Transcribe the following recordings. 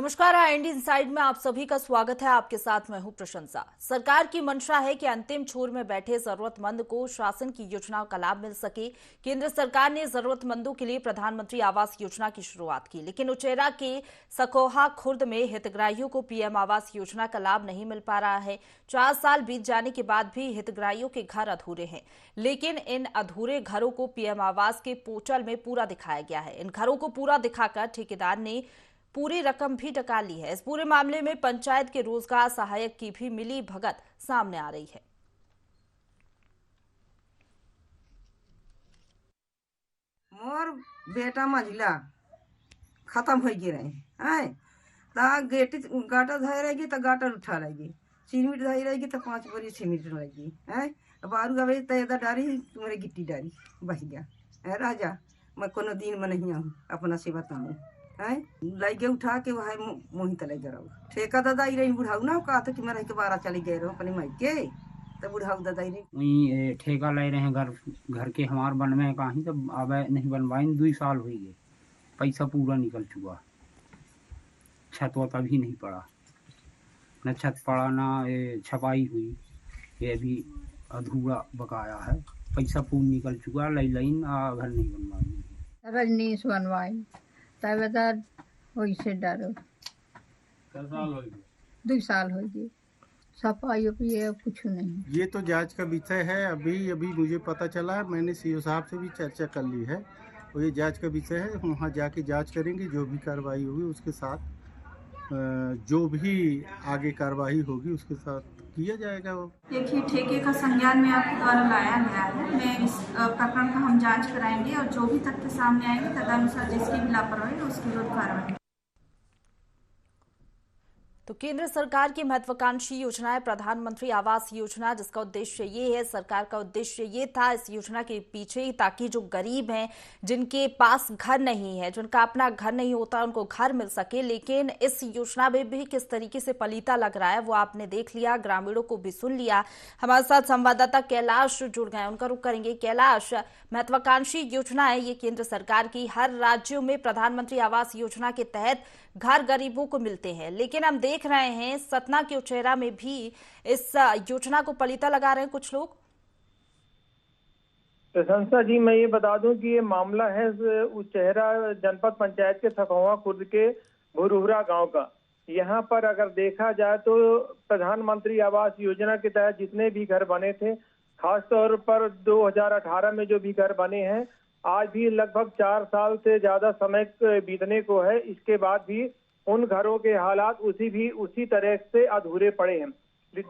नमस्कार, इंडी इनसाइड में आप सभी का स्वागत है। आपके साथ मैं हूं प्रशंसा। सरकार की मंशा है कि अंतिम छोर में बैठे जरूरतमंद को शासन की योजनाओं का लाभ मिल सके। केंद्र सरकार ने जरूरतमंदों के लिए प्रधानमंत्री आवास योजना की शुरुआत की, लेकिन उचेरा के सकोहा खुर्द में हितग्राहियों को पीएम आवास योजना का लाभ नहीं मिल पा रहा है। 4 साल बीत जाने के बाद भी हितग्राहियों के घर अधूरे हैं, लेकिन इन अधूरे घरों को पीएम आवास के पोर्टल में पूरा दिखाया गया है। इन घरों को पूरा दिखाकर ठेकेदार ने पूरी रकम भी टका ली है। इस पूरे मामले में पंचायत के रोजगार सहायक की भी मिली भगत सामने आ रही है। मोर बेटा मंझिला खत्म हो गए रहे ता गेटी गाटर धरे रहेगी तो गाटर उठा लेगी, सीमेंट धरी रहेगी तो 5 बोरी सीमेंट रहेगी बारू गवे तो इधर डारी तुम्हारे गिट्टी डारी बच गया है राजा। मैं कोनो दिन में नहीं आऊँ अपना से बताऊँ लगे उठा के वह मोही तले गरऊ ठेका दादा रही बुढ़ाऊ ना कहा था कि मैं रह के 12 चली गए रहो अपने माई के तो बुढ़ाऊ दादा वही ठेका ले रहे हैं घर के हमार बनवे कहीं तो अब नहीं बनवाए 2 साल हो गए, पैसा पूरा निकल चुका, छत वो तभी नहीं पड़ा, न छत पड़ा ना छपाई हुई, ये अभी अधूरा बकाया है, पैसा पूरा निकल चुका, लाइन घर नहीं बनवाए। रजनीश बनवाई तब वैसे डरो 2 साल हो गए, सफाई कुछ नहीं। ये तो जांच का विषय है। अभी मुझे पता चला है, मैंने सीओ साहब से भी चर्चा कर ली है और ये जांच का विषय है। वहाँ जाके जांच करेंगे, जो भी कार्रवाई होगी उसके साथ जो भी आगे कार्रवाई होगी उसके साथ किया जाएगा। वो देखिए, ठेके का संज्ञान में आपके द्वारा लाया गया है। मैं इस प्रकरण का हम जांच कराएंगे और जो भी तथ्य सामने आएंगे तदनुसार जिसकी भी लापरवाही है उसके विरुद्ध कार्रवाई। तो केंद्र सरकार की महत्वाकांक्षी योजना है प्रधानमंत्री आवास योजना, जिसका उद्देश्य ये है, सरकार का उद्देश्य ये था इस योजना के पीछे, ताकि जो गरीब हैं, जिनके पास घर नहीं है, जिनका अपना घर नहीं होता, उनको घर मिल सके। लेकिन इस योजना में भी किस तरीके से पलीता लग रहा है वो आपने देख लिया, ग्रामीणों को भी सुन लिया। हमारे साथ संवाददाता कैलाश जुड़ गए, उनका रुख करेंगे। कैलाश, महत्वाकांक्षी योजना है ये केंद्र सरकार की, हर राज्यों में प्रधानमंत्री आवास योजना के तहत घर गरीबों को मिलते हैं, लेकिन हम देख रहे हैं सतना के उचेरा में भी इस योजना को पलीता लगा रहे हैं कुछ लोग। प्रशंसा जी, मैं ये बता दूं कि ये मामला है उचेहरा जनपद पंचायत के सखोवा खुर्द के भुरहुरा गांव का। यहाँ पर अगर देखा जाए तो प्रधानमंत्री आवास योजना के तहत जितने भी घर बने थे, खास तौर पर 2018 में जो भी घर बने हैं, आज भी लगभग 4 साल से ज्यादा समय बीतने को है, इसके बाद भी उन घरों के हालात उसी तरह से अधूरे पड़े हैं।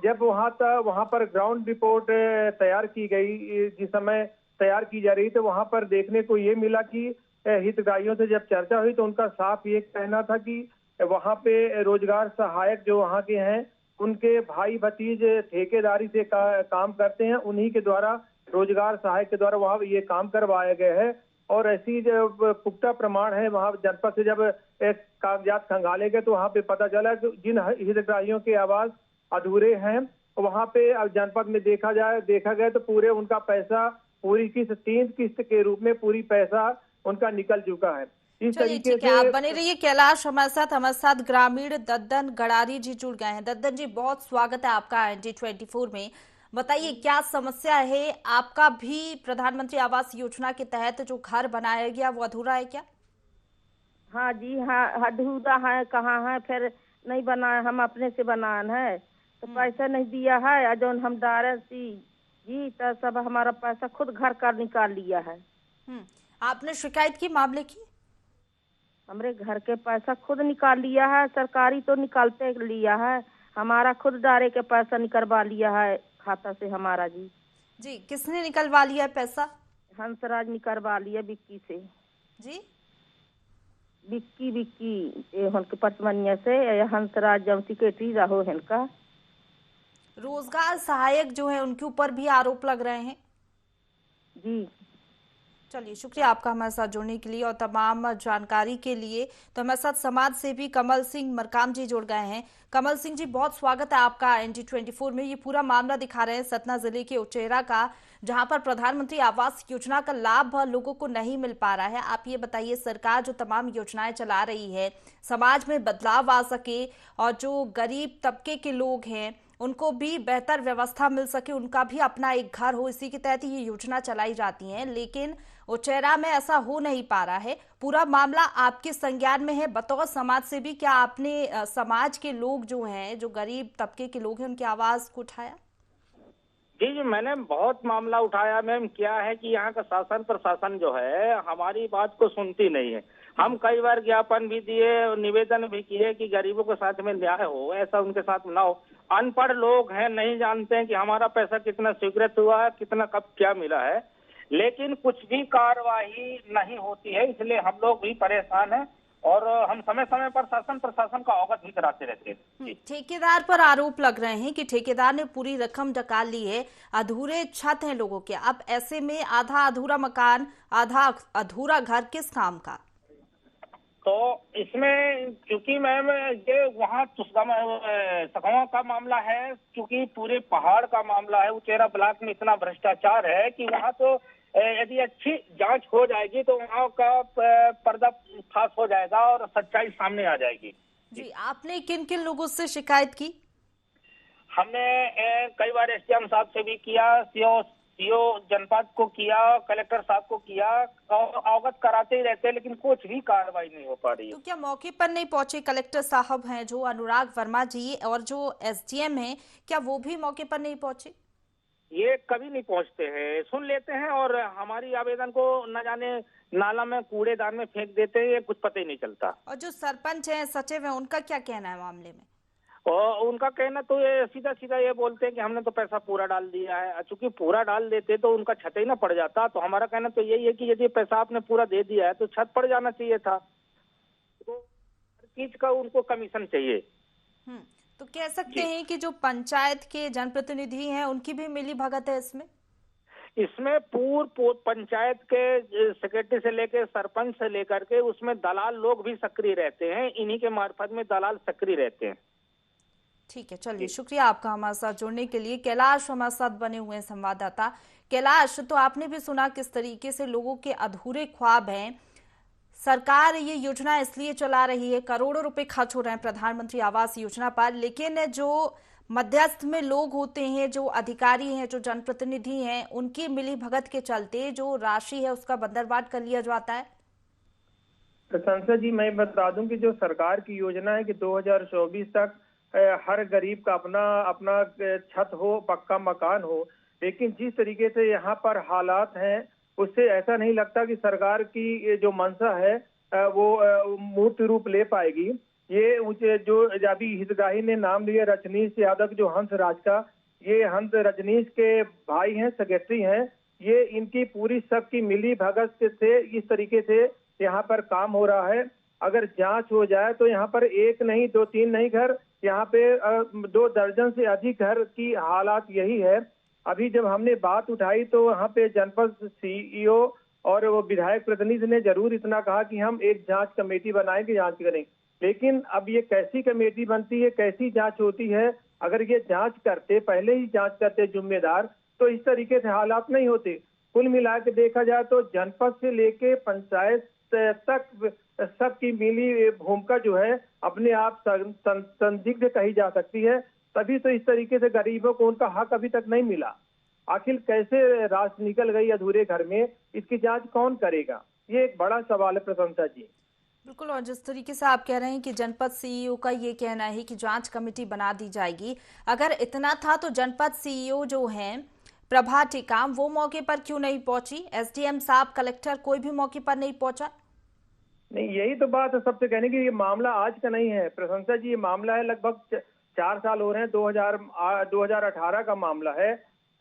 जब वहां पर ग्राउंड रिपोर्ट तैयार की गई, जिस समय तैयार की जा रही, तो वहां पर देखने को ये मिला कि हितग्राहियों से जब चर्चा हुई तो उनका साफ ये कहना था कि वहां पे रोजगार सहायक जो वहां के हैं, उनके भाई भतीज ठेकेदारी से काम करते हैं, उन्हीं के द्वारा, रोजगार सहायक के द्वारा वहां ये काम करवाया गया है। और ऐसी जब पुख्ता प्रमाण है, वहां जनपद से जब कागजात खंगाले गए तो वहां पे पता चला कि जिन हितग्राहियों के आवास अधूरे हैं, वहां पे अब जनपद में देखा गया तो पूरे उनका पैसा, पूरी किस्त 3 किस्त के रूप में पूरी पैसा उनका निकल चुका है। इस तरीके से आप बने रहिए कैलाश हमारे साथ ग्रामीण दद्दन गड़ारी जी जुड़ गए हैं। दद्दन जी, बहुत स्वागत है आपका ND24 में। बताइए क्या समस्या है? आपका भी प्रधानमंत्री आवास योजना के तहत जो घर बनाया गया वो अधूरा है क्या? हाँ जी, हाँ अधूरा है, कहाँ है, फिर नहीं बना, हम अपने से बनान है तो पैसा नहीं दिया है, जो हम डारे जी तो सब हमारा पैसा खुद घर का निकाल लिया है। आपने शिकायत की मामले की? हमरे घर के पैसा खुद निकाल लिया है, सरकारी तो निकालते लिया है, हमारा खुद डारे के पैसा निकलवा लिया है खाता से हमारा। जी किसने निकलवा लिया है पैसा? हंसराज निकलवा लिया बिक्की से जी। बिक्की उनके पटमनिया से हंसराज जमती केटी रहो इनका। रोजगार सहायक जो है उनके ऊपर भी आरोप लग रहे हैं। जी चलिए, शुक्रिया आपका हमारे साथ जुड़ने के लिए और तमाम जानकारी के लिए। तो हमारे साथ समाज सेवी कमल सिंह मरकाम जी जुड़ गए हैं। कमल सिंह जी, बहुत स्वागत है आपका ND24 में। ये पूरा मामला दिखा रहे हैं सतना जिले के उचेरा का, जहां पर प्रधानमंत्री आवास योजना का लाभ लोगों को नहीं मिल पा रहा है। आप ये बताइए, सरकार जो तमाम योजनाएं चला रही है, समाज में बदलाव आ सके और जो गरीब तबके के लोग हैं उनको भी बेहतर व्यवस्था मिल सके, उनका भी अपना एक घर हो, इसी के तहत ये योजना चलाई जाती है। लेकिन उचेरा में ऐसा हो नहीं पा रहा है। पूरा मामला आपके संज्ञान में है बतौर समाज सेवी। क्या आपने समाज के लोग जो हैं, जो गरीब तबके के लोग हैं, उनकी आवाज को उठाया? जी, मैंने बहुत मामला उठाया मैम। क्या है कि यहाँ का शासन प्रशासन जो है हमारी बात को सुनती नहीं है। हम कई बार ज्ञापन भी दिए, निवेदन भी किए कि गरीबों के साथ में न्याय हो, ऐसा उनके साथ ना हो। अनपढ़ लोग हैं, नहीं जानते हैं कि हमारा पैसा कितना स्वीकृत हुआ है, कितना कब क्या मिला है, लेकिन कुछ भी कार्रवाई नहीं होती है। इसलिए हम लोग भी परेशान हैं और हम समय समय पर शासन प्रशासन का अवगत भी कराते रहते हैं। ठेकेदार पर आरोप लग रहे हैं कि ठेकेदार ने पूरी रकम डका ली है, अधूरे छत हैं लोगों के। अब ऐसे में आधा अधूरा मकान, आधा अधूरा घर किस काम का? तो इसमें चूंकि मैम ये वहाँ सखवा का मामला है, चूंकि पूरे पहाड़ का मामला है। उचेरा ब्लॉक में इतना भ्रष्टाचार है कि वहाँ तो यदि अच्छी जांच हो जाएगी तो वहाँ का पर्दाफाश हो जाएगा और सच्चाई सामने आ जाएगी। जी, आपने किन किन लोगों से शिकायत की? हमने कई बार SDM साहब से भी किया, सीओ जनपद को किया, कलेक्टर साहब को किया और अवगत कराते ही रहते हैं, लेकिन कुछ भी कार्रवाई नहीं हो पा रही है। तो क्या मौके पर नहीं पहुंचे कलेक्टर साहब हैं जो अनुराग वर्मा जी और जो SDM हैं, क्या वो भी मौके पर नहीं पहुंचे? ये कभी नहीं पहुंचते हैं, सुन लेते हैं और हमारी आवेदन को न जाने नाला में कूड़ेदान में फेंक देते हैं, ये कुछ पता ही नहीं चलता। और जो सरपंच हैं, सचिव हैं, उनका क्या कहना है मामले में? और उनका कहना तो ये सीधा सीधा ये बोलते हैं कि हमने तो पैसा पूरा डाल दिया है। चूंकि पूरा डाल देते तो उनका छत ही ना पड़ जाता। तो हमारा कहना तो यही है कि यदि पैसा आपने पूरा दे दिया है तो छत पड़ जाना चाहिए था। तो हर चीज का उनको कमीशन चाहिए। तो कह सकते हैं कि जो पंचायत के जनप्रतिनिधि हैं उनकी भी मिली भगत है इसमें पूर्व पंचायत के सेक्रेटरी से लेकर सरपंच से लेकर के उसमें दलाल लोग भी सक्रिय रहते हैं। इन्हीं के मार्फत में दलाल सक्रिय रहते हैं। ठीक है, चलिए, शुक्रिया आपका हमारे साथ जुड़ने के लिए। कैलाश हमारे साथ बने हुए हैं संवाददाता। कैलाश, तो आपने भी सुना किस तरीके से लोगों के अधूरे ख्वाब हैं। सरकार ये योजना इसलिए चला रही है, करोड़ों रुपए खर्च हो रहे हैं प्रधानमंत्री आवास योजना पर, लेकिन जो मध्यस्थ में लोग होते हैं, जो अधिकारी हैं, जो जनप्रतिनिधि हैं, उनकी मिली भगत के चलते जो राशि है उसका बंदरबाट कर लिया जाता है। संसद जी, मैं बता दूं कि जो सरकार की योजना है कि 2024 तक हर गरीब का अपना छत हो, पक्का मकान हो, लेकिन जिस तरीके से यहाँ पर हालात हैं उससे ऐसा नहीं लगता कि सरकार की जो मंशा है वो मूर्त रूप ले पाएगी। ये जो अभी हितग्राही ने नाम लिया रजनीश यादव, जो हंस राज का, ये हंस रजनीश के भाई हैं, सेक्रेटरी हैं। ये इनकी पूरी सबकी मिली भगत से इस तरीके से यहाँ पर काम हो रहा है। अगर जांच हो जाए तो यहाँ पर एक नहीं, दो तीन नहीं घर, यहाँ पे 2 दर्जन से अधिक घर की हालात यही है। अभी जब हमने बात उठाई तो वहाँ पे जनपद CEO और वो विधायक प्रतिनिधि ने जरूर इतना कहा कि हम एक जांच कमेटी बनाएंगे, जांच करेंगे। लेकिन अब ये कैसी कमेटी बनती है, कैसी जांच होती है? अगर ये जांच करते, पहले ही जांच करते जिम्मेदार, तो इस तरीके से हालात नहीं होते। कुल मिला के देखा जाए तो जनपद से लेके पंचायत तक सबकी मिली भूमिका जो है अपने आप संदिग्ध कही जा सकती है। तभी तो इस तरीके से गरीबों को उनका हक अभी तक नहीं मिला। आखिर कैसे राशि निकल गई अधूरे घर में, इसकी जांच कौन करेगा? ये एक बड़ा सवाल है प्रशंसा जी। बिल्कुल, और जिस तरीके से आप कह रहे हैं कि जनपद CEO का ये कहना है कि जांच कमेटी बना दी जाएगी, अगर इतना था तो जनपद CEO जो हैं प्रभा टेकाम, वो मौके पर क्यों नहीं पहुंची? SDM साहब, कलेक्टर, कोई भी मौके पर नहीं पहुंचा? नहीं, यही तो बात है सबसे कहने की। ये मामला आज का नहीं है प्रशंसा जी, ये मामला है लगभग 4 साल हो रहे हैं। 2018 का मामला है।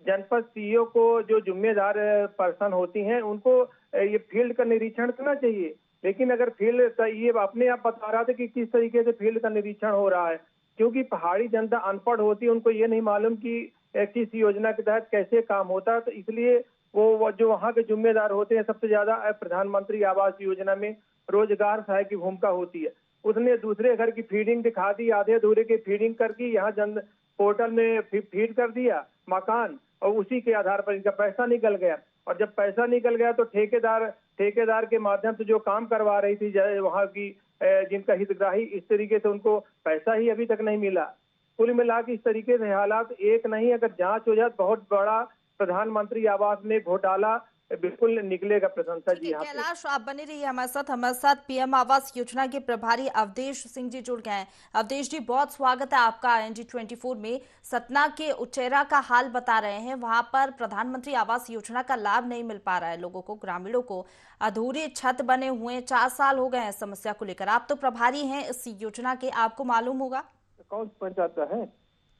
जनपद CEO को जो जिम्मेदार पर्सन होती हैं उनको ये फील्ड का निरीक्षण करना चाहिए। लेकिन अगर फील्ड, ये अपने आप बता रहा था कि किस तरीके से फील्ड का निरीक्षण हो रहा है, क्योंकि पहाड़ी जनता अनपढ़ होती है, उनको ये नहीं मालूम कि किस योजना के तहत कैसे काम होता है। तो इसलिए वो जो वहाँ के जिम्मेदार होते हैं, सबसे ज्यादा प्रधानमंत्री आवास योजना में रोजगार सहायक की भूमिका होती है। उसने दूसरे घर की फीडिंग दिखा दी, आधे अधूरे की फीडिंग करके यहाँ जन पोर्टल में फीड कर दिया मकान, और उसी के आधार पर इनका पैसा निकल गया। और जब पैसा निकल गया तो ठेकेदार के माध्यम से जो काम करवा रही थी वहाँ की जिनका हितग्राही, इस तरीके से उनको पैसा ही अभी तक नहीं मिला। कुल मिला के इस तरीके से हालात एक नहीं, अगर जांच हो जाए बहुत बड़ा प्रधानमंत्री आवास में घोटाला बिल्कुल निकलेगा। प्रशंसा जी, यहाँ कैलाश आप बने रहिए हमारे साथ पीएम आवास योजना के प्रभारी अवधेश सिंह जी जुड़ गए हैं। अवधेश जी, बहुत स्वागत है आपका ING24 में। सतना के उचेरा का हाल बता रहे हैं, वहां पर प्रधानमंत्री आवास योजना का लाभ नहीं मिल पा रहा है लोगों को, ग्रामीणों को। अधूरे छत बने हुए 4 साल हो गए हैं समस्या को लेकर। आप तो प्रभारी हैं इस योजना के, आपको मालूम होगा। कौन सी पंचायत का है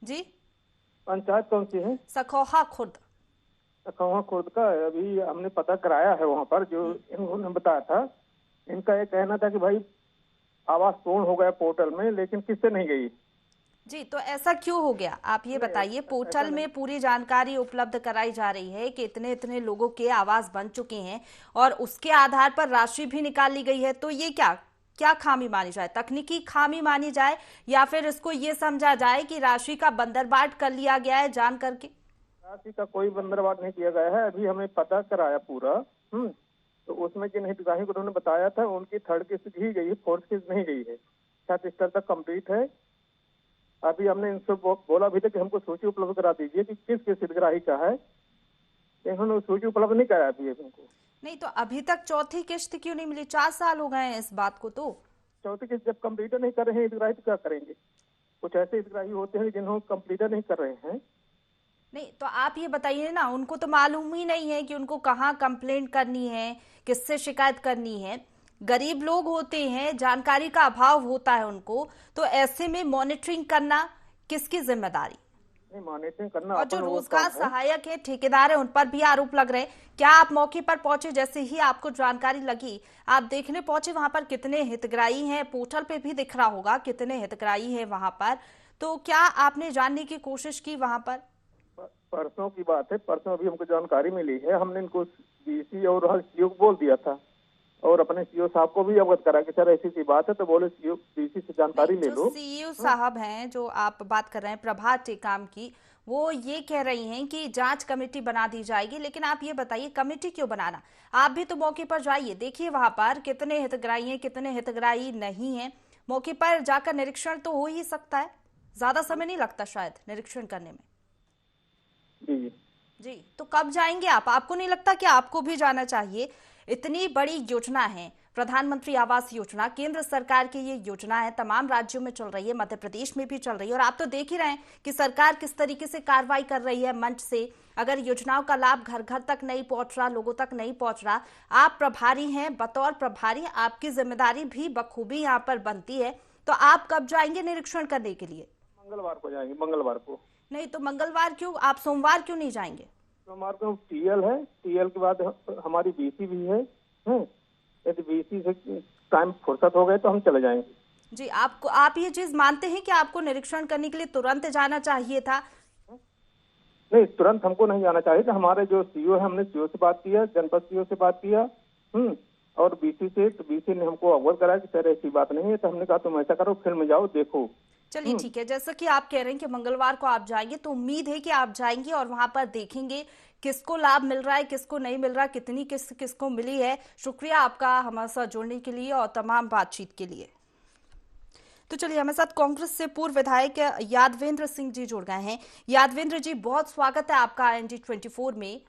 जी? पंचायत कौन सी है? सखौहा खुर्द। सखौहा खुर्द का अभी हमने पता कराया है। वहाँ पर जो इन्होंने बताया था, इनका ये कहना था कि भाई आवास पूर्ण हो गया पोर्टल में, लेकिन किससे नहीं गई। जी, तो ऐसा क्यों हो गया आप ये बताइए। पोर्टल में पूरी जानकारी उपलब्ध कराई जा रही है कि इतने इतने लोगों के आवास बन चुके हैं और उसके आधार पर राशि भी निकाल ली गई है, तो ये क्या खामी मानी जाए? तकनीकी खामी मानी जाए या फिर इसको ये समझा जाए कि राशि का बंदरबाट कर लिया गया है जान करके? राशि का कोई बंदरबाट नहीं किया गया है। अभी हमने पता कराया पूरा, तो उसमें जिन हितग्राही को उन्होंने बताया था उनकी 3rd किस्त ही गई है, 4th किस्त नहीं गई है। 7 स्तर तक कंप्लीट है। अभी हमने इनसे बोला भी था कि हमको सूची उपलब्ध करा दीजिए कि किस किस हितग्राही का है, इन्होंने सूची उपलब्ध नहीं कराया अभी हमको। नहीं, तो अभी तक 4थी किस्त क्यों नहीं मिली? 4 साल हो गए हैं इस बात को। तो 4थी किस्त जब कंप्लीट नहीं कर रहे हैं हितग्राही तो क्या करेंगे? कुछ ऐसे हितग्राही होते हैं जिन्होंने कंप्लीट नहीं कर रहे हैं। नहीं, तो आप ये बताइए ना, उनको तो मालूम ही नहीं है कि उनको कहाँ कंप्लेंट करनी है, किससे शिकायत करनी है। गरीब लोग होते हैं, जानकारी का अभाव होता है उनको, तो ऐसे में मॉनिटरिंग करना किसकी जिम्मेदारी? नहीं, मॉनिटरिंग करना। और जो रोजगार सहायक है, ठेकेदार है, उन पर भी आरोप लग रहे हैं। क्या आप मौके पर पहुंचे, जैसे ही आपको जानकारी लगी आप देखने पहुंचे वहां पर कितने हितग्राही हैं? पोर्टल पे भी दिख रहा होगा कितने हितग्राही हैं वहां पर, तो क्या आपने जानने की कोशिश की वहां पर? परसों की बात है, परसों अभी हमको जानकारी मिली है। हमने इनको बीसी और सीओ को बोल दिया था और अपने सीओ साहब को भी अवगत करा कि सर ऐसी सी बात है, तो बोले सीओ बीसी से जानकारी ले लो। सीओ साहब हैं जो आप बात कर रहे हैं प्रभात टेकाम की, वो ये कह रही हैं कि जांच कमेटी बना दी जाएगी। लेकिन आप ये बताइए कमेटी क्यों बनाना? आप भी तो मौके पर जाइए, देखिए वहां पर कितने हितग्राही हैं, कितने हितग्राही नहीं हैं। मौके पर जाकर निरीक्षण तो हो ही सकता है, ज्यादा समय नहीं लगता शायद निरीक्षण करने में। जी, तो कब जाएंगे आप? आपको नहीं लगता कि आपको भी जाना चाहिए? इतनी बड़ी योजना है प्रधानमंत्री आवास योजना, केंद्र सरकार की ये योजना है, तमाम राज्यों में चल रही है, मध्य प्रदेश में भी चल रही है, और आप तो देख ही रहे हैं कि सरकार किस तरीके से कार्रवाई कर रही है मंच से। अगर योजनाओं का लाभ घर घर तक नहीं पहुंच रहा, लोगों तक नहीं पहुंच रहा, आप प्रभारी हैं, बतौर प्रभारी आपकी जिम्मेदारी भी बखूबी यहाँ पर बनती है, तो आप कब जाएंगे निरीक्षण करने के लिए? मंगलवार को जाएंगे। मंगलवार को नहीं, तो मंगलवार क्यों? आप सोमवार क्यों नहीं जाएंगे? सोमवार को टीएल है, टीएल के बाद हमारी बीसी भी है। यदि बीसी से टाइम फुर्सत हो गए तो हम चले जाएंगे। जी, आप ये चीज मानते हैं कि आपको निरीक्षण करने के लिए तुरंत जाना चाहिए था? नहीं, तुरंत हमको नहीं जाना चाहिए था। हमारे जो सीओ है, हमने सीओ से बात किया, जनपद सीओ से बात किया, और बीसी से, तो बीसी ने हमको अवगत कराया कि सर ऐसी बात नहीं है। तो हमने कहा तुम ऐसा करो, फिर में जाओ देखो। चलिए ठीक है, जैसा कि आप कह रहे हैं कि मंगलवार को आप जाएंगे, तो उम्मीद है कि आप जाएंगे और वहां पर देखेंगे किसको लाभ मिल रहा है, किसको नहीं मिल रहा, कितनी किस्त किसको मिली है। शुक्रिया आपका हमारे साथ जुड़ने के लिए और तमाम बातचीत के लिए। तो चलिए हमारे साथ कांग्रेस से पूर्व विधायक यादवेंद्र सिंह जी जुड़ गए हैं। यादवेंद्र जी, बहुत स्वागत है आपका ING24 में।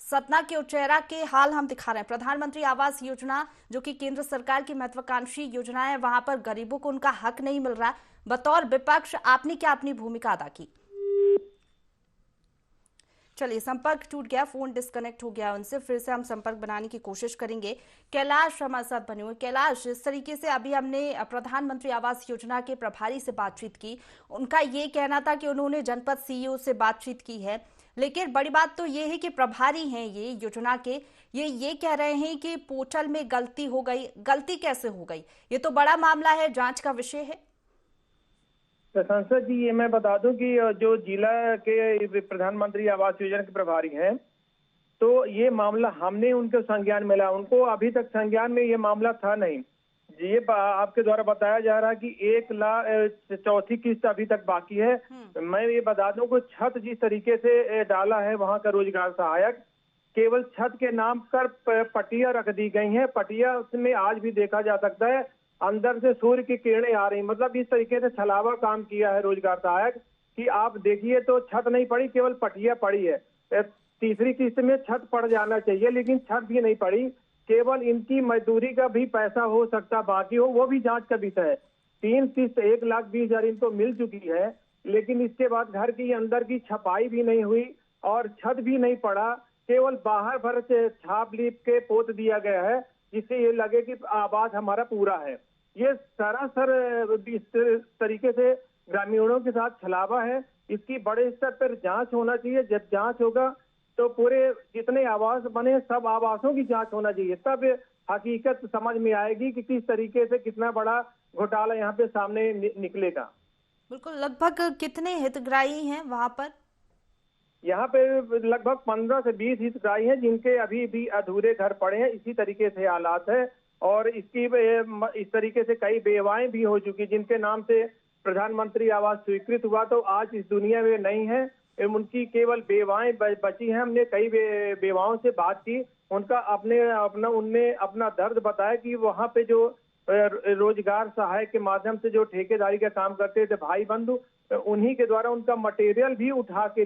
सतना के उचेरा के हाल हम दिखा रहे हैं। प्रधानमंत्री आवास योजना जो कि केंद्र सरकार की महत्वाकांक्षी योजना है, वहां पर गरीबों को उनका हक नहीं मिल रहा। बतौर विपक्ष आपने क्या अपनी भूमिका अदा की? चलिए, संपर्क टूट गया, फोन डिस्कनेक्ट हो गया उनसे, फिर से हम संपर्क बनाने की कोशिश करेंगे। कैलाश हमारे साथ बने हुए। कैलाश, इस तरीके से अभी हमने प्रधानमंत्री आवास योजना के प्रभारी से बातचीत की, उनका ये कहना था कि उन्होंने जनपद सीईओ से बातचीत की है, लेकिन बड़ी बात तो ये है कि प्रभारी हैं ये योजना के, ये कह रहे हैं कि पोर्टल में गलती हो गई। गलती कैसे हो गई? ये तो बड़ा मामला है, जांच का विषय है। सांसद जी, ये मैं बता दूं कि जो जिला के प्रधानमंत्री आवास योजना के प्रभारी हैं, तो ये मामला हमने उनके संज्ञान में लाया। उनको अभी तक संज्ञान में ये मामला था नहीं। ये आपके द्वारा बताया जा रहा है कि 1 लाख चौथी किस्त अभी तक बाकी है। मैं ये बता दूं कि छत जिस तरीके से डाला है वहां का रोजगार सहायक, केवल छत के नाम पर पट्टियां रख दी गई हैं। पट्टियां उसमें आज भी देखा जा सकता है अंदर से सूर्य की किरणें आ रही। मतलब इस तरीके से छलावा काम किया है रोजगार सहायक कि आप देखिए तो छत नहीं पड़ी, केवल पट्टियां पड़ी है। तीसरी किस्त में छत पड़ जाना चाहिए, लेकिन छत भी नहीं पड़ी। केवल इनकी मजदूरी का भी पैसा हो सकता बाकी हो, वो भी जांच का विषय है। 3 किस्त 1,20,000 इनको मिल चुकी है, लेकिन इसके बाद घर की अंदर की छपाई भी नहीं हुई और छत भी नहीं पड़ा। केवल बाहर भर से छाप लीप के पोत दिया गया है, जिससे ये लगे कि आवास हमारा पूरा है। ये सरासर इस तरीके से ग्रामीणों के साथ छलावा है। इसकी बड़े स्तर पर जांच होना चाहिए। जब जांच होगा तो पूरे जितने आवास बने सब आवासों की जांच होना चाहिए, तब हकीकत समझ में आएगी कि किस तरीके से कितना बड़ा घोटाला यहाँ पे सामने निकलेगा। बिल्कुल। लगभग कितने हितग्राही हैं वहां पर? यहाँ पे लगभग 15 से 20 हितग्राही हैं जिनके अभी भी अधूरे घर पड़े हैं। इसी तरीके से हालात है और इसकी इस तरीके से कई बेवाएं भी हो चुकी जिनके नाम से प्रधानमंत्री आवास स्वीकृत हुआ तो आज इस दुनिया में नहीं है। उनकी केवल बेवाएं बची हैं। हमने कई बेवाओं से बात की, उनका उनने अपना दर्द बताया कि वहां पे जो रोजगार सहायक के माध्यम से जो ठेकेदारी का काम करते थे भाई बंधु, उन्हीं के द्वारा उनका मटेरियल भी उठा के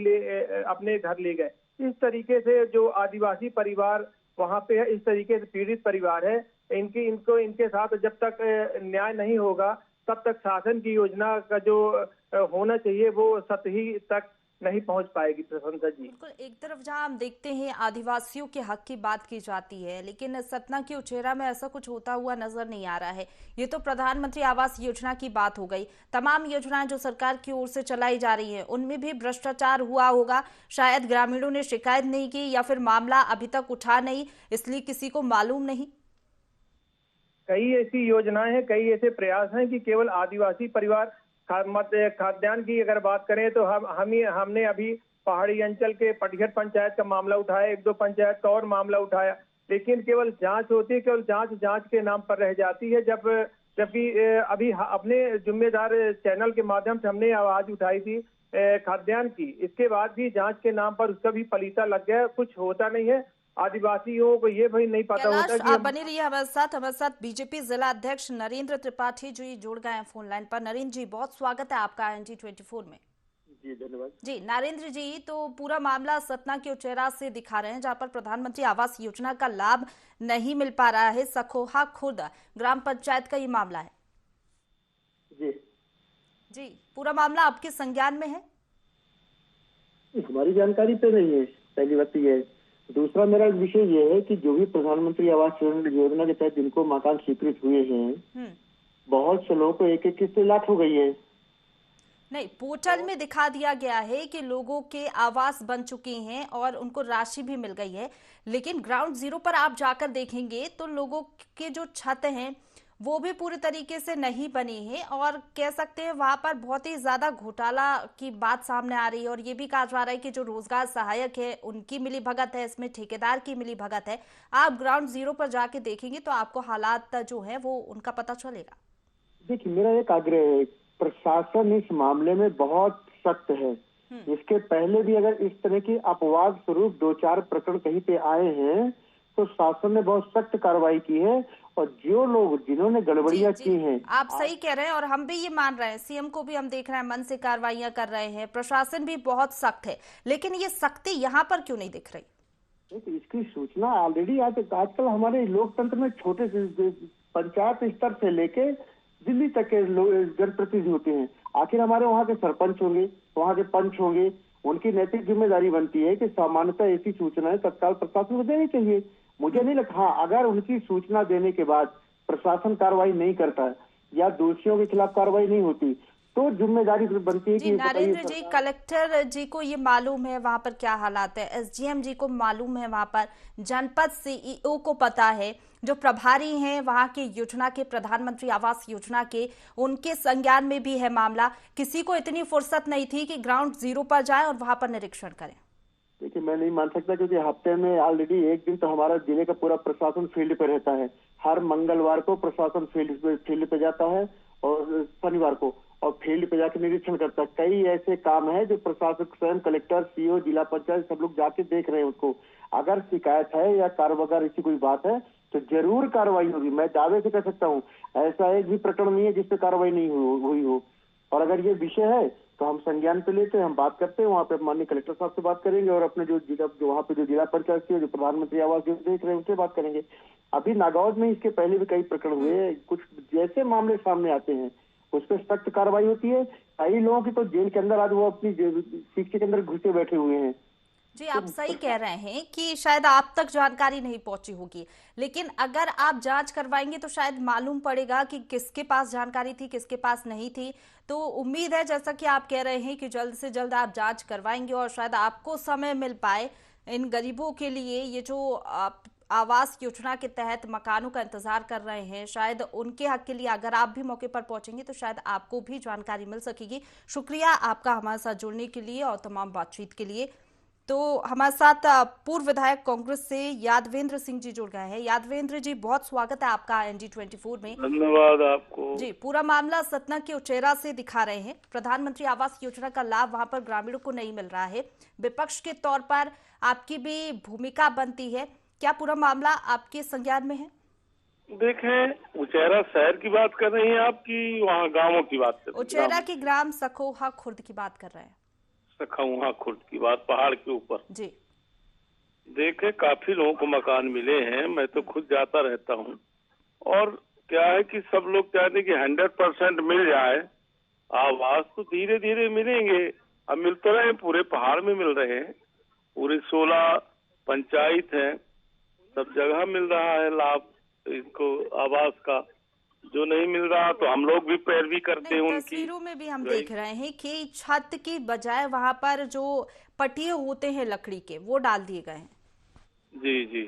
अपने घर ले गए। इस तरीके से जो आदिवासी परिवार वहां पे है, इस तरीके से पीड़ित परिवार है, इनके साथ जब तक न्याय नहीं होगा तब तक शासन की योजना का जो होना चाहिए वो सतही तक नहीं पहुंच पाएगी। प्रशंसा जी, बिल्कुल। एक तरफ जहां हम देखते हैं आदिवासियों के हक की बात की जाती है, लेकिन सतना की उचेरा में ऐसा कुछ होता हुआ नजर नहीं आ रहा है। ये तो प्रधानमंत्री आवास योजना की बात हो गई। तमाम योजनाएं जो सरकार की ओर से चलाई जा रही है उनमें भी भ्रष्टाचार हुआ होगा। शायद ग्रामीणों ने शिकायत नहीं की या फिर मामला अभी तक उठा नहीं, इसलिए किसी को मालूम नहीं। कई ऐसी योजनाएं हैं, कई ऐसे प्रयास हैं कि केवल आदिवासी परिवार खाद्यान्न की अगर बात करें तो हमने अभी पहाड़ी अंचल के पटिहट पंचायत का मामला उठाया, 1-2 पंचायत का और मामला उठाया, लेकिन केवल जांच होती है, केवल जांच के नाम पर रह जाती है। जबकि अभी अपने जिम्मेदार चैनल के माध्यम से हमने आवाज उठाई थी खाद्यान्न की, इसके बाद भी जांच के नाम पर उसका भी पलीता लग गया, कुछ होता नहीं है। आदिवासियों को ये भी नहीं पता होता कि आप बने रहिए हमारे साथ बीजेपी जिला अध्यक्ष नरेंद्र त्रिपाठी जी जुड़ गए हैं फोन लाइन पर। नरेंद्र जी, बहुत स्वागत है आपका NG24 में। जी धन्यवाद। जी नरेंद्र जी, तो पूरा मामला सतना के उचेरा से दिखा रहे हैं जहां पर प्रधानमंत्री आवास योजना का लाभ नहीं मिल पा रहा है। सखोहा खुर्द ग्राम पंचायत का ये मामला है। जी, पूरा मामला आपके संज्ञान में है? हमारी जानकारी तो नहीं है, पहली बात तो ये। दूसरा मेरा विषय ये है कि जो भी प्रधानमंत्री आवास योजना के तहत जिनको मकान स्वीकृत हुए हैं, बहुत से लोगों को 1-1 किस्त लाख हो गई है। नहीं, पोर्टल में दिखा दिया गया है कि लोगों के आवास बन चुके हैं और उनको राशि भी मिल गई है, लेकिन ग्राउंड जीरो पर आप जाकर देखेंगे तो लोगों के जो छत हैं वो भी पूरी तरीके से नहीं बनी है और कह सकते हैं वहां पर बहुत ही ज्यादा घोटाला की बात सामने आ रही है। और ये भी कहा जा रहा है कि जो रोजगार सहायक है उनकी मिली भगत है, इसमें ठेकेदार की मिली भगत है। आप ग्राउंड जीरो पर जाके देखेंगे तो आपको हालात जो है वो उनका पता चलेगा। देखिए, मेरा एक आग्रह है, प्रशासन इस मामले में बहुत सख्त है। इसके पहले भी अगर इस तरह की अपवाद स्वरूप 2-4 प्रकरण कहीं पे आए हैं तो शासन ने बहुत सख्त कार्रवाई की है और जो लोग जिन्होंने गड़बड़ियां की हैं। आप सही कह रहे हैं और हम भी ये मान रहे हैं, सीएम को भी हम देख रहे हैं मन से कार्रवाइयां कर रहे हैं, प्रशासन भी बहुत सख्त है, लेकिन ये सख्ती यहाँ पर क्यों नहीं दिख रही? तो इसकी सूचना ऑलरेडी आजकल हमारे लोकतंत्र में छोटे पंचायत स्तर से लेके दिल्ली तक के जनप्रतिनिधि होते हैं। आखिर हमारे वहाँ के सरपंच होंगे, वहाँ के पंच होंगे, उनकी नैतिक जिम्मेदारी बनती है कि सामान्यतः ऐसी सूचनाएं तत्काल प्रशासन को देनी चाहिए। मुझे नहीं लगता, हाँ, अगर उनकी सूचना देने के बाद प्रशासन कार्रवाई नहीं करता या दोषियों के खिलाफ कार्रवाई नहीं होती तो जिम्मेदारी बनती है कि नरेंद्र जी, कलेक्टर जी को ये मालूम है वहां पर क्या हालात है, SGM जी को मालूम है वहां पर, जनपद CEO को पता है, जो प्रभारी हैं वहां के योजना के प्रधानमंत्री आवास योजना के उनके संज्ञान में भी है मामला। किसी को इतनी फुर्सत नहीं थी कि ग्राउंड जीरो पर जाए और वहां पर निरीक्षण करें। देखिए, मैं नहीं मान सकता क्योंकि हफ्ते में ऑलरेडी एक दिन तो हमारा जिले का पूरा प्रशासन फील्ड पे रहता है। हर मंगलवार को प्रशासन फील्ड पे जाता है और शनिवार को, और फील्ड पे जाके निरीक्षण करता है। कई ऐसे काम है जो प्रशासक स्वयं, कलेक्टर, सीओ, जिला पंचायत सब लोग जाके देख रहे हैं उसको। अगर शिकायत है या वगैरह ऐसी कोई बात है तो जरूर कार्रवाई होगी। मैं दावे से कह सकता हूँ, ऐसा एक भी प्रकरण नहीं है जिसपे कार्रवाई नहीं हुई हो। और अगर ये विषय है तो हम संज्ञान पे लेते हैं, हम बात करते हैं, वहाँ पे माननीय कलेक्टर साहब से बात करेंगे और अपने जो वहाँ पे जो जिला पंचायत से जो प्रधानमंत्री आवास जो देख रहे हैं उनसे बात करेंगे। अभी नागौद में इसके पहले भी कई प्रकरण हुए हैं। कुछ जैसे मामले सामने आते हैं उस पर सख्त कार्रवाई होती है। कई लोगों की तो जेल के अंदर आज वो अपनी शिक्षा के अंदर घुसे बैठे हुए हैं। जी, आप सही कह रहे हैं कि शायद आप तक जानकारी नहीं पहुंची होगी, लेकिन अगर आप जांच करवाएंगे तो शायद मालूम पड़ेगा कि किसके पास जानकारी थी, किसके पास नहीं थी। तो उम्मीद है, जैसा कि आप कह रहे हैं, कि जल्द से जल्द आप जांच करवाएंगे और शायद आपको समय मिल पाए इन गरीबों के लिए। ये जो आवास योजना के तहत मकानों का इंतजार कर रहे हैं, शायद उनके हक के लिए अगर आप भी मौके पर पहुंचेंगे तो शायद आपको भी जानकारी मिल सकेगी। शुक्रिया आपका हमारे साथ जुड़ने के लिए और तमाम बातचीत के लिए। तो हमारे साथ पूर्व विधायक कांग्रेस से यादवेंद्र सिंह जी जुड़ गए हैं। यादवेंद्र जी, बहुत स्वागत है आपका NG24 में। धन्यवाद आपको। जी, पूरा मामला सतना के उचेरा से दिखा रहे हैं। प्रधानमंत्री आवास योजना का लाभ वहां पर ग्रामीणों को नहीं मिल रहा है। विपक्ष के तौर पर आपकी भी भूमिका बनती है। क्या पूरा मामला आपके संज्ञान में है? देखें, उचेरा शहर की बात कर रही हैं आप कि वहाँ गांवों की बात कर रही हैं? उचेरा के ग्राम सखोहा खुर्द की बात कर रहे हैं। सखोहा खुर्द की बात, पहाड़ के ऊपर। जी, देखे, काफी लोगों को मकान मिले हैं। मैं तो खुद जाता रहता हूँ। और क्या है कि सब लोग चाहते हैं कि 100% मिल जाए आवास, तो धीरे धीरे मिलेंगे। अब मिल तो रहे हैं, पूरे पहाड़ में मिल रहे हैं, पूरे 16 पंचायत हैं, सब जगह मिल रहा है लाभ इनको आवास का। जो नहीं मिल रहा तो हम लोग भी पैरवी करते हैं उनकी। तस्वीरों में भी हम देख रहे हैं कि छत की बजाय वहां पर जो पटिए होते हैं लकड़ी के, वो डाल दिए गए हैं। जी जी।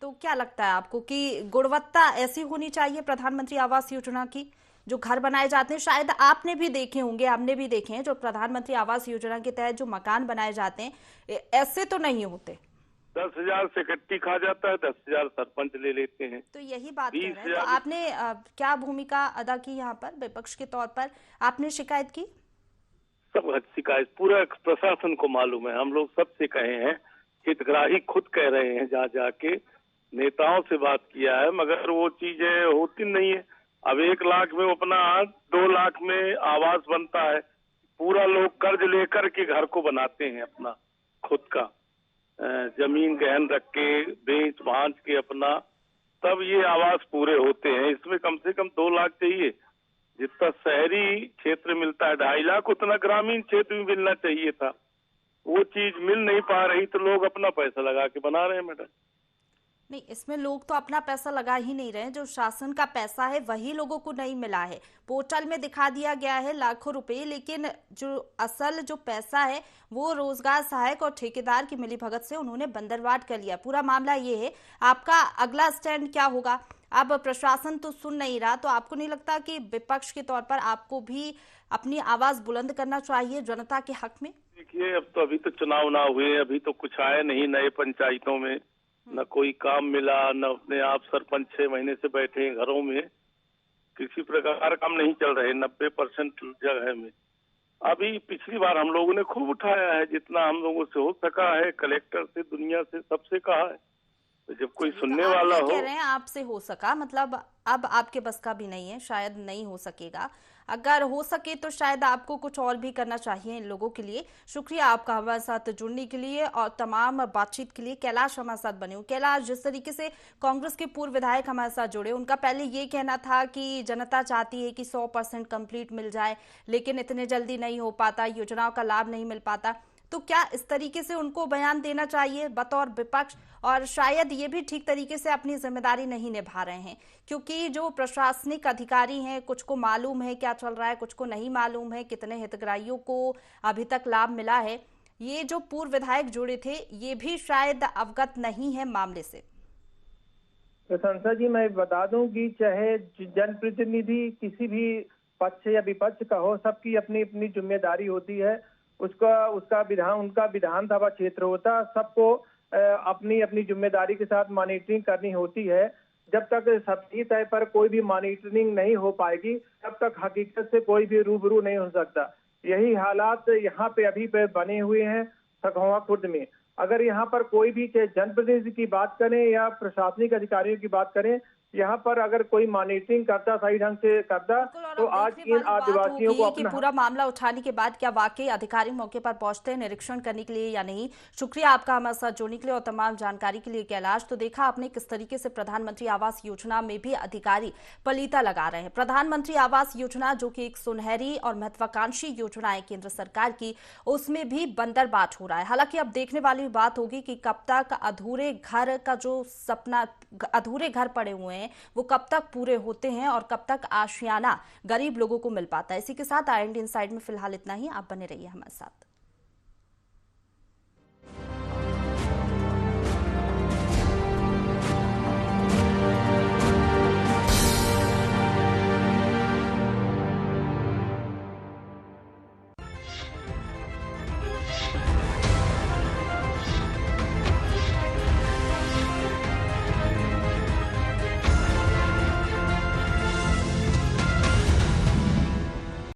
तो क्या लगता है आपको कि गुणवत्ता ऐसी होनी चाहिए प्रधानमंत्री आवास योजना की? जो घर बनाए जाते हैं, शायद आपने भी देखे होंगे, हमने भी देखे हैं, जो प्रधानमंत्री आवास योजना के तहत जो मकान बनाए जाते हैं, ऐसे तो नहीं होते। 10,000 से कट्टी खा जाता है, 10,000 सरपंच ले लेते हैं। तो यही बात कर रहे हैं। तो आपने क्या भूमिका अदा की यहाँ पर विपक्ष के तौर पर? आपने शिकायत की? सब शिकायत पूरा प्रशासन को मालूम है। हम लोग सबसे कहे हैं, हितग्राही खुद कह रहे हैं, जा जाके नेताओं से बात किया है, मगर वो चीजें होती नहीं है। अब 1 लाख में अपना 2 लाख में आवास बनता है। पूरा लोग कर्ज लेकर के घर को बनाते हैं अपना खुद का, जमीन गहन रख के बेच भांज के अपना, तब ये आवास पूरे होते हैं। इसमें कम से कम 2 लाख चाहिए। जितना शहरी क्षेत्र मिलता है 2.5 लाख, उतना ग्रामीण क्षेत्र में मिलना चाहिए था। वो चीज मिल नहीं पा रही तो लोग अपना पैसा लगा के बना रहे हैं। मैडम नहीं, इसमें लोग तो अपना पैसा लगा ही नहीं रहे। जो शासन का पैसा है वही लोगों को नहीं मिला है। पोर्टल में दिखा दिया गया है लाखों रुपए, लेकिन जो असल जो पैसा है वो रोजगार सहायक और ठेकेदार की मिलीभगत से उन्होंने बंदरवाट कर लिया। पूरा मामला ये है। आपका अगला स्टैंड क्या होगा? अब प्रशासन तो सुन नहीं रहा, तो आपको नहीं लगता कि विपक्ष के तौर पर आपको भी अपनी आवाज बुलंद करना चाहिए जनता के हक में? देखिए, अब तो अभी तो चुनाव ना हुए, अभी तो कुछ आए नहीं नए पंचायतों में, न कोई काम मिला, न अपने आप सरपंच 6 महीने से बैठे हैं घरों में, किसी प्रकार काम नहीं चल रहे 90% जगह में। अभी पिछली बार हम लोगों ने खूब उठाया है, जितना हम लोगों से हो सका है, कलेक्टर से, दुनिया से, सबसे कहा है। तो जब कोई सुनने वाला हो। कह रहे हैं आपसे हो सका, मतलब अब आपके बस का भी नहीं है, शायद नहीं हो सकेगा। अगर हो सके तो शायद आपको कुछ और भी करना चाहिए इन लोगों के लिए। शुक्रिया आपका हमारे साथ जुड़ने के लिए और तमाम बातचीत के लिए। कैलाश हमारे साथ बने हो। कैलाश, जिस तरीके से कांग्रेस के पूर्व विधायक हमारे साथ जुड़े, उनका पहले ये कहना था कि जनता चाहती है कि 100% कंप्लीट मिल जाए, लेकिन इतने जल्दी नहीं हो पाता, योजनाओं का लाभ नहीं मिल पाता। तो क्या इस तरीके से उनको बयान देना चाहिए बतौर विपक्ष? और शायद ये भी ठीक तरीके से अपनी जिम्मेदारी नहीं निभा रहे हैं, क्योंकि जो प्रशासनिक अधिकारी हैं, कुछ को मालूम है क्या चल रहा है, कुछ को नहीं मालूम है कितने हितग्राहियों को अभी तक लाभ मिला है। ये जो पूर्व विधायक जुड़े थे, ये भी शायद अवगत नहीं है मामले से। प्रशंसा जी, मैं बता दूं कि चाहे जनप्रतिनिधि किसी भी पक्ष या विपक्ष का हो, सबकी अपनी अपनी जिम्मेदारी होती है। उनका विधानसभा क्षेत्र होता। सबको अपनी अपनी जिम्मेदारी के साथ मॉनिटरिंग करनी होती है। जब तक सही तय पर कोई भी मॉनिटरिंग नहीं हो पाएगी तब तक हकीकत से कोई भी रूबरू नहीं हो सकता। यही हालात यहाँ पे अभी पे बने हुए हैं सखोवा खुर्द में। अगर यहाँ पर कोई भी चाहे जनप्रतिनिधि की बात करें या प्रशासनिक अधिकारियों की बात करें, यहाँ पर अगर कोई मॉनिटरिंग करता, सही ढंग से करता, तो आज इन आदिवासियों को कि पूरा मामला उठाने के बाद क्या वाकई अधिकारी मौके पर पहुंचते हैं निरीक्षण करने के लिए या नहीं। शुक्रिया आपका हमारे साथ जुड़ने के लिए और तमाम जानकारी के लिए कैलाश। तो देखा आपने किस तरीके से प्रधानमंत्री आवास योजना में भी अधिकारी पलीता लगा रहे हैं। प्रधानमंत्री आवास योजना जो कि एक सुनहरी और महत्वाकांक्षी योजना है केंद्र सरकार की, उसमें भी बंदरबाट हो रहा है। हालांकि अब देखने वाली बात होगी कि कब तक अधूरे घर का जो सपना, अधूरे घर पड़े हुए हैं वो कब तक पूरे होते हैं और कब तक आशियाना गरीब लोगों को मिल पाता है। इसी के साथ IND इनसाइड में फिलहाल इतना ही। आप बने रहिए हमारे साथ।